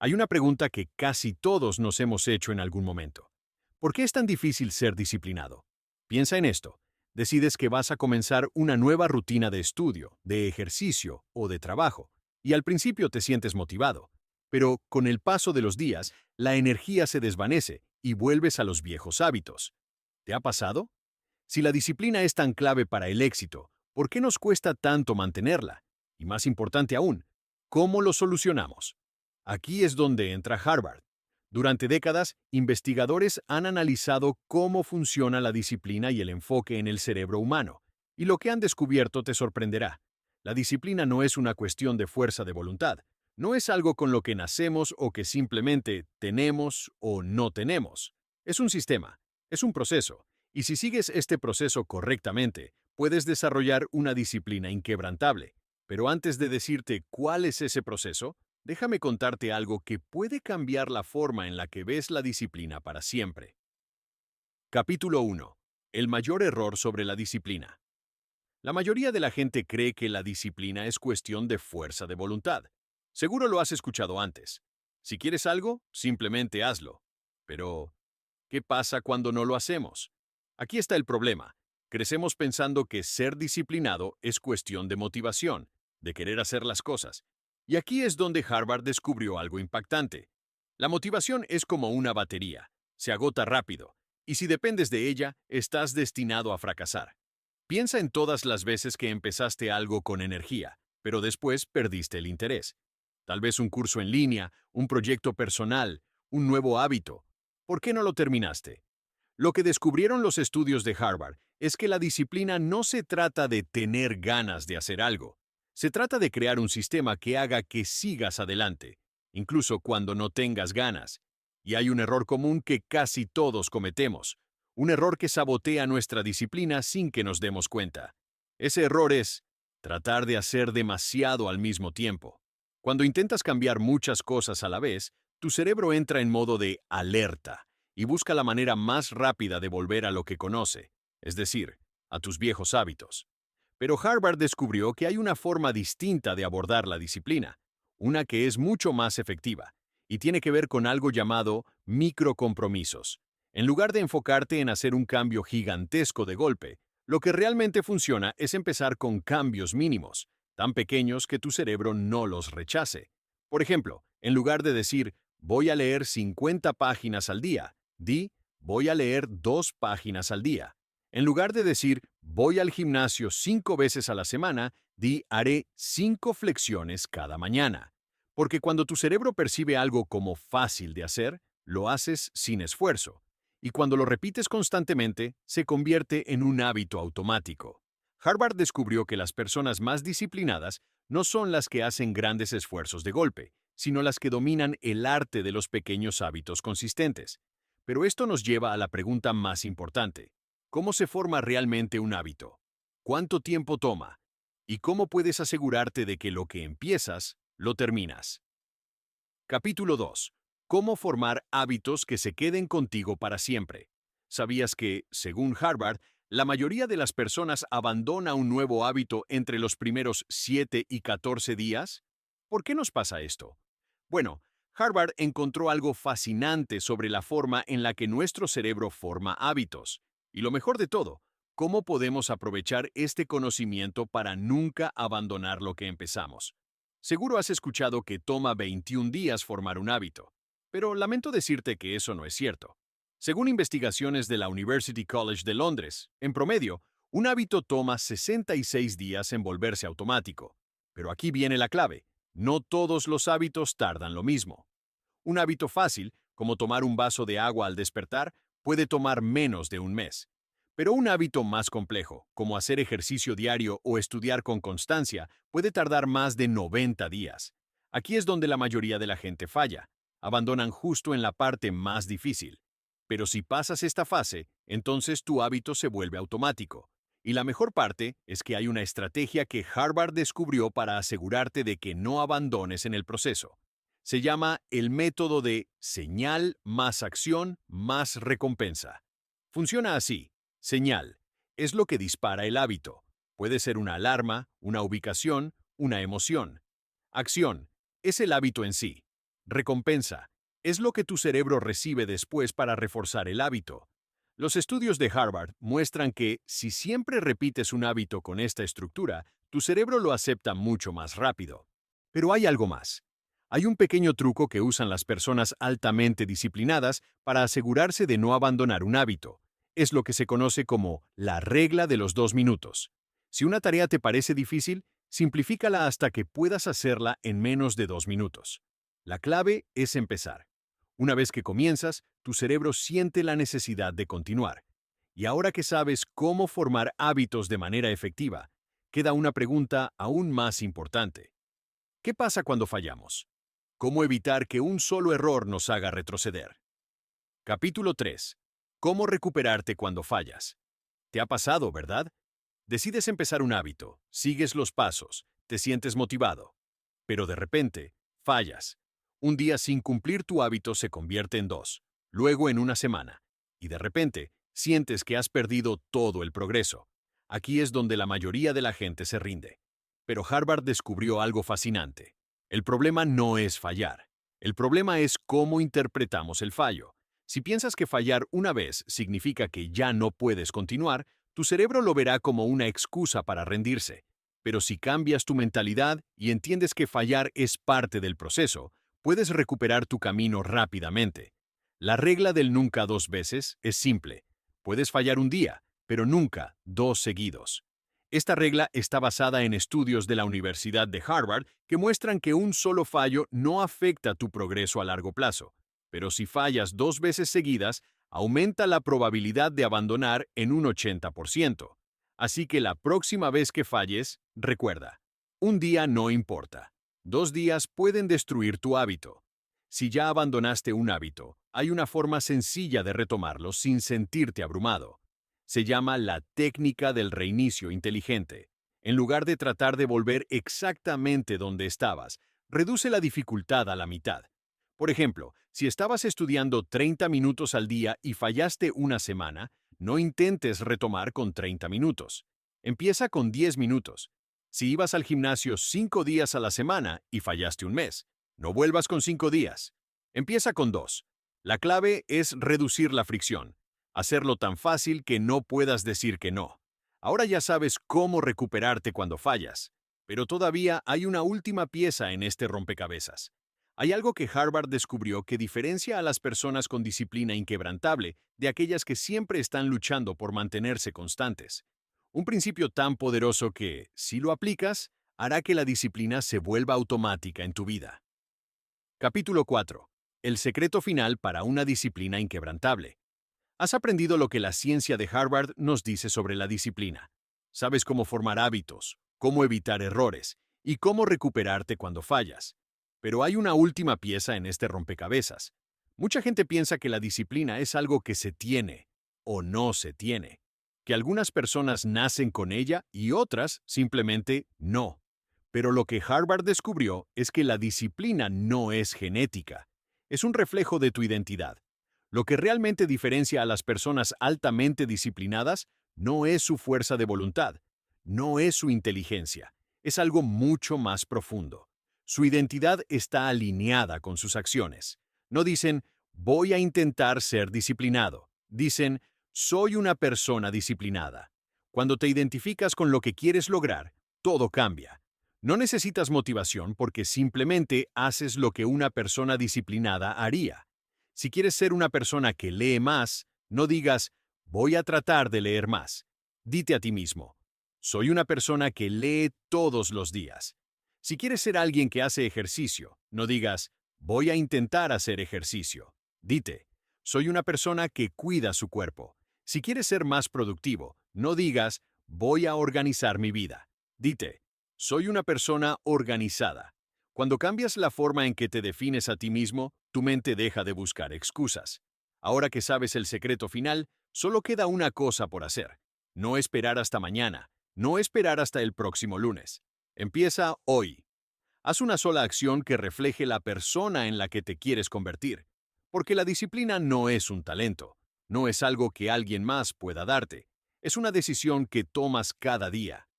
Hay una pregunta que casi todos nos hemos hecho en algún momento. ¿Por qué es tan difícil ser disciplinado? Piensa en esto. Decides que vas a comenzar una nueva rutina de estudio, de ejercicio o de trabajo, y al principio te sientes motivado. Pero con el paso de los días, la energía se desvanece y vuelves a los viejos hábitos. ¿Te ha pasado? Si la disciplina es tan clave para el éxito, ¿por qué nos cuesta tanto mantenerla? Y más importante aún, ¿cómo lo solucionamos? Aquí es donde entra Harvard. Durante décadas, investigadores han analizado cómo funciona la disciplina y el enfoque en el cerebro humano, y lo que han descubierto te sorprenderá. La disciplina no es una cuestión de fuerza de voluntad, no es algo con lo que nacemos o que simplemente tenemos o no tenemos. Es un sistema, es un proceso, y si sigues este proceso correctamente, puedes desarrollar una disciplina inquebrantable. Pero antes de decirte cuál es ese proceso, déjame contarte algo que puede cambiar la forma en la que ves la disciplina para siempre. Capítulo 1. El mayor error sobre la disciplina. La mayoría de la gente cree que la disciplina es cuestión de fuerza de voluntad. Seguro lo has escuchado antes. Si quieres algo, simplemente hazlo. Pero, ¿qué pasa cuando no lo hacemos? Aquí está el problema. Crecemos pensando que ser disciplinado es cuestión de motivación, de querer hacer las cosas. Y aquí es donde Harvard descubrió algo impactante. La motivación es como una batería. Se agota rápido. Y si dependes de ella, estás destinado a fracasar. Piensa en todas las veces que empezaste algo con energía, pero después perdiste el interés. Tal vez un curso en línea, un proyecto personal, un nuevo hábito. ¿Por qué no lo terminaste? Lo que descubrieron los estudios de Harvard es que la disciplina no se trata de tener ganas de hacer algo. Se trata de crear un sistema que haga que sigas adelante, incluso cuando no tengas ganas. Y hay un error común que casi todos cometemos, un error que sabotea nuestra disciplina sin que nos demos cuenta. Ese error es tratar de hacer demasiado al mismo tiempo. Cuando intentas cambiar muchas cosas a la vez, tu cerebro entra en modo de alerta y busca la manera más rápida de volver a lo que conoce, es decir, a tus viejos hábitos. Pero Harvard descubrió que hay una forma distinta de abordar la disciplina, una que es mucho más efectiva, y tiene que ver con algo llamado microcompromisos. En lugar de enfocarte en hacer un cambio gigantesco de golpe, lo que realmente funciona es empezar con cambios mínimos, tan pequeños que tu cerebro no los rechace. Por ejemplo, en lugar de decir, voy a leer 50 páginas al día, di, voy a leer 2 páginas al día. En lugar de decir, voy al gimnasio 5 veces a la semana, di, haré 5 flexiones cada mañana. Porque cuando tu cerebro percibe algo como fácil de hacer, lo haces sin esfuerzo. Y cuando lo repites constantemente, se convierte en un hábito automático. Harvard descubrió que las personas más disciplinadas no son las que hacen grandes esfuerzos de golpe, sino las que dominan el arte de los pequeños hábitos consistentes. Pero esto nos lleva a la pregunta más importante. ¿Cómo se forma realmente un hábito? ¿Cuánto tiempo toma? ¿Y cómo puedes asegurarte de que lo que empiezas, lo terminas? Capítulo 2. Cómo formar hábitos que se queden contigo para siempre. ¿Sabías que, según Harvard, la mayoría de las personas abandona un nuevo hábito entre los primeros 7 y 14 días? ¿Por qué nos pasa esto? Bueno, Harvard encontró algo fascinante sobre la forma en la que nuestro cerebro forma hábitos. Y lo mejor de todo, cómo podemos aprovechar este conocimiento para nunca abandonar lo que empezamos. Seguro has escuchado que toma 21 días formar un hábito, pero lamento decirte que eso no es cierto. Según investigaciones de la University College de Londres, en promedio, un hábito toma 66 días en volverse automático. Pero aquí viene la clave. No todos los hábitos tardan lo mismo. Un hábito fácil, como tomar un vaso de agua al despertar, puede tomar menos de un mes. Pero un hábito más complejo, como hacer ejercicio diario o estudiar con constancia, puede tardar más de 90 días. Aquí es donde la mayoría de la gente falla. Abandonan justo en la parte más difícil. Pero si pasas esta fase, entonces tu hábito se vuelve automático. Y la mejor parte es que hay una estrategia que Harvard descubrió para asegurarte de que no abandones en el proceso. Se llama el método de señal más acción más recompensa. Funciona así. Señal es lo que dispara el hábito. Puede ser una alarma, una ubicación, una emoción. Acción es el hábito en sí. Recompensa. Es lo que tu cerebro recibe después para reforzar el hábito. Los estudios de Harvard muestran que, si siempre repites un hábito con esta estructura, tu cerebro lo acepta mucho más rápido. Pero hay algo más. Hay un pequeño truco que usan las personas altamente disciplinadas para asegurarse de no abandonar un hábito. Es lo que se conoce como la regla de los 2 minutos. Si una tarea te parece difícil, simplifícala hasta que puedas hacerla en menos de 2 minutos. La clave es empezar. Una vez que comienzas, tu cerebro siente la necesidad de continuar. Y ahora que sabes cómo formar hábitos de manera efectiva, queda una pregunta aún más importante. ¿Qué pasa cuando fallamos? ¿Cómo evitar que un solo error nos haga retroceder? Capítulo 3. ¿Cómo recuperarte cuando fallas? ¿Te ha pasado, verdad? Decides empezar un hábito, sigues los pasos, te sientes motivado, pero de repente, fallas. Un día sin cumplir tu hábito se convierte en 2, luego en una semana, y de repente, sientes que has perdido todo el progreso. Aquí es donde la mayoría de la gente se rinde. Pero Harvard descubrió algo fascinante. El problema no es fallar. El problema es cómo interpretamos el fallo. Si piensas que fallar una vez significa que ya no puedes continuar, tu cerebro lo verá como una excusa para rendirse. Pero si cambias tu mentalidad y entiendes que fallar es parte del proceso, puedes recuperar tu camino rápidamente. La regla del nunca 2 veces es simple. Puedes fallar un día, pero nunca 2 seguidos. Esta regla está basada en estudios de la Universidad de Harvard que muestran que un solo fallo no afecta tu progreso a largo plazo. Pero si fallas 2 veces seguidas, aumenta la probabilidad de abandonar en un 80%. Así que la próxima vez que falles, recuerda, un día no importa. 2 días pueden destruir tu hábito. Si ya abandonaste un hábito, hay una forma sencilla de retomarlo sin sentirte abrumado. Se llama la técnica del reinicio inteligente. En lugar de tratar de volver exactamente donde estabas, reduce la dificultad a la mitad. Por ejemplo, si estabas estudiando 30 minutos al día y fallaste una semana, no intentes retomar con 30 minutos. Empieza con 10 minutos. Si ibas al gimnasio 5 días a la semana y fallaste un mes, no vuelvas con 5 días. Empieza con 2. La clave es reducir la fricción. Hacerlo tan fácil que no puedas decir que no. Ahora ya sabes cómo recuperarte cuando fallas. Pero todavía hay una última pieza en este rompecabezas. Hay algo que Harvard descubrió que diferencia a las personas con disciplina inquebrantable de aquellas que siempre están luchando por mantenerse constantes. Un principio tan poderoso que, si lo aplicas, hará que la disciplina se vuelva automática en tu vida. Capítulo 4. El secreto final para una disciplina inquebrantable. Has aprendido lo que la ciencia de Harvard nos dice sobre la disciplina. Sabes cómo formar hábitos, cómo evitar errores y cómo recuperarte cuando fallas. Pero hay una última pieza en este rompecabezas. Mucha gente piensa que la disciplina es algo que se tiene o no se tiene, que algunas personas nacen con ella y otras simplemente no. Pero lo que Harvard descubrió es que la disciplina no es genética, es un reflejo de tu identidad. Lo que realmente diferencia a las personas altamente disciplinadas no es su fuerza de voluntad, no es su inteligencia, es algo mucho más profundo. Su identidad está alineada con sus acciones. No dicen, voy a intentar ser disciplinado. Dicen, soy una persona disciplinada. Cuando te identificas con lo que quieres lograr, todo cambia. No necesitas motivación porque simplemente haces lo que una persona disciplinada haría. Si quieres ser una persona que lee más, no digas, voy a tratar de leer más. Dite a ti mismo, soy una persona que lee todos los días. Si quieres ser alguien que hace ejercicio, no digas, voy a intentar hacer ejercicio. Dite, soy una persona que cuida su cuerpo. Si quieres ser más productivo, no digas, voy a organizar mi vida. Dite, soy una persona organizada. Cuando cambias la forma en que te defines a ti mismo, tu mente deja de buscar excusas. Ahora que sabes el secreto final, solo queda una cosa por hacer. No esperar hasta mañana, no esperar hasta el próximo lunes. Empieza hoy. Haz una sola acción que refleje la persona en la que te quieres convertir. Porque la disciplina no es un talento, no es algo que alguien más pueda darte. Es una decisión que tomas cada día.